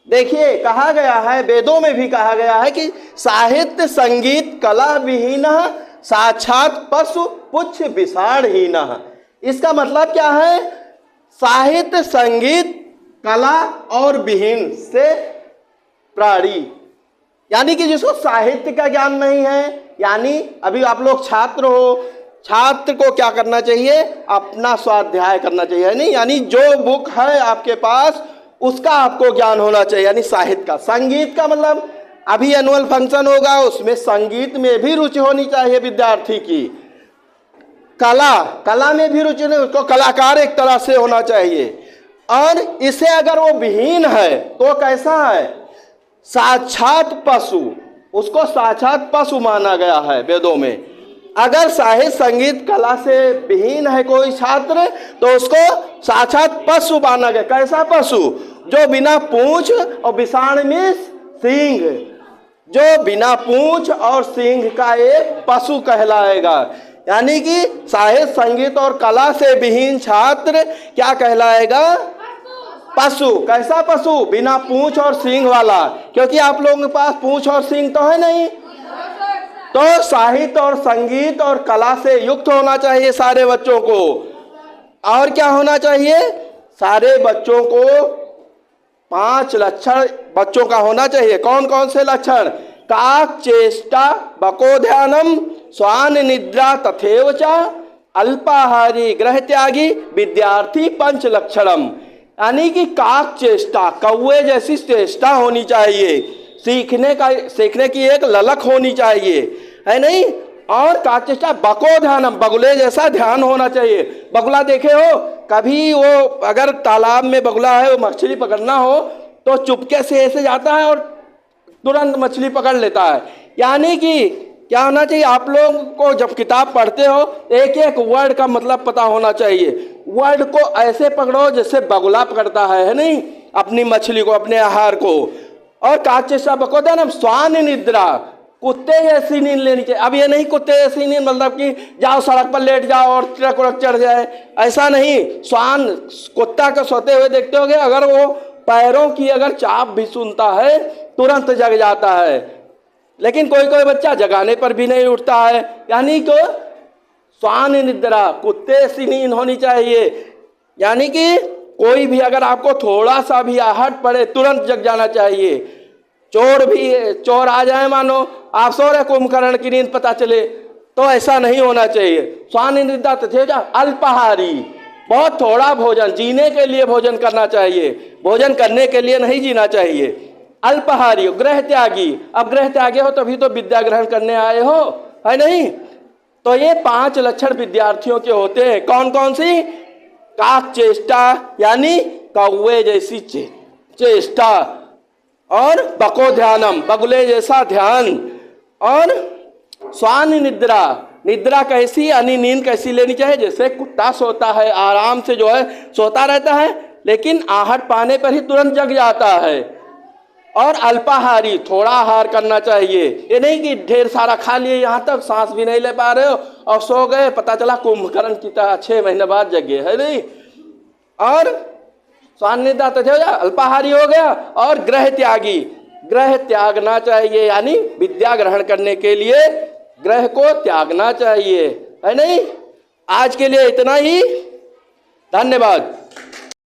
देखिए कहा गया है, वेदों में भी कहा गया है कि साहित्य संगीत कला विहीन साक्षात पशु पुच्छ विषाणहीन। इसका मतलब क्या है? साहित्य संगीत कला और विहीन से प्राणी, यानी कि जिसको साहित्य का ज्ञान नहीं है, यानी अभी आप लोग छात्र हो, छात्र को क्या करना चाहिए? अपना स्वाध्याय करना चाहिए, नहीं यानी जो बुक है आपके पास उसका आपको ज्ञान होना चाहिए, यानी साहित्य का। संगीत का मतलब अभी एनुअल फंक्शन होगा, उसमें संगीत में भी रुचि होनी चाहिए विद्यार्थी की। कला में भी रुचि नहीं, उसको कलाकार एक तरह से होना चाहिए। और इसे अगर वो विहीन है तो कैसा है? साक्षात पशु, उसको साक्षात पशु माना गया है वेदों में। अगर साहित्य संगीत कला से विहीन है कोई छात्र तो उसको साक्षात पशु माना गया। कैसा पशु? जो बिना पूंछ और विषाण में सींग, जो बिना पूंछ और सींग का एक पशु कहलाएगा। यानी कि साहित्य संगीत और कला से विहीन छात्र क्या कहलाएगा? पशु। कैसा पशु? बिना पूंछ और सींग वाला, क्योंकि आप लोगों के पास पूंछ और सींग तो है नहीं। तो साहित्य और संगीत और कला से युक्त होना चाहिए सारे बच्चों को। और क्या होना चाहिए? सारे बच्चों को 5 लक्षण बच्चों का होना चाहिए। कौन कौन से लक्षण? काक चेष्टा बको ध्यानम स्वान निद्रा तथैव च अल्पाहारी ग्रह त्यागी विद्यार्थी पंच लक्षणम। यानी कि काक चेष्टा, कौवे जैसी चेष्टा होनी चाहिए, सीखने की एक ललक होनी चाहिए, है नहीं। और काक चेष्टा बको ध्यानम, बगुले जैसा ध्यान होना चाहिए। बगुला देखे हो कभी? वो अगर तालाब में बगुला है, वो मछली पकड़ना हो तो चुपके से ऐसे जाता है और तुरंत मछली पकड़ लेता है। यानी कि क्या होना चाहिए? आप लोगों को जब किताब पढ़ते हो एक एक वर्ड का मतलब पता होना चाहिए। वर्ड को ऐसे पकड़ो जैसे बगुला पकड़ता है नहीं, अपनी मछली को, अपने आहार को। और काचेशा बको ध्यानम स्वान निद्रा, कुत्ते जैसी नींद लेनी चाहिए। अब ये नहीं कुत्ते जैसी नींद मतलब कि जाओ सड़क पर लेट जाओ और ट्रक उड़क चढ़ जाए, ऐसा नहीं। स्वान, कुत्ता को सोते हुए देखते होगे, अगर वो पैरों की अगर चाप भी सुनता है तुरंत जग जाता है, लेकिन कोई कोई बच्चा जगाने पर भी नहीं उठता है। यानी कि स्वान निद्रा, कुत्ते सी नींद होनी चाहिए। यानी कि कोई भी अगर आपको थोड़ा सा भी आहट पड़े तुरंत जग जाना चाहिए। चोर आ जाए, मानो आप सो रहे, कुंभकर्ण की नींद पता चले, तो ऐसा नहीं होना चाहिए। स्वान निद्रा तथैव अल्पाहारी, बहुत थोड़ा भोजन, जीने के लिए भोजन करना चाहिए, भोजन करने के लिए नहीं जीना चाहिए। अल्पाहारी, ग्रह त्यागी, अब ग्रह त्यागी हो तभी तो विद्या ग्रहण करने आए हो, है नहीं। तो ये 5 लक्षण विद्यार्थियों के होते हैं। कौन कौन सी? काक चेष्टा, यानी कौवे जैसी चेष्टा, और बको ध्यानम, बगुले जैसा ध्यान, और स्वान निद्रा, निद्रा कैसी, यानी नींद कैसी लेनी चाहिए? जैसे कुत्ता सोता है, आराम से जो है सोता रहता है, लेकिन आहट पाने पर ही तुरंत जग जाता है। और अल्पाहारी, थोड़ा आहार करना चाहिए। ये नहीं कि ढेर सारा खा लिए, यहाँ तक सांस भी नहीं ले पा रहे हो और सो गए, पता चला कुंभकर्ण की तरह 6 महीने बाद जगे, है नहीं। और स्वान निद्रा तथैव अल्पाहारी हो गया। और ग्रह त्यागी, ग्रह त्यागना चाहिए, यानी विद्या ग्रहण करने के लिए ग्रह को त्यागना चाहिए, है नहीं। आज के लिए इतना ही, धन्यवाद।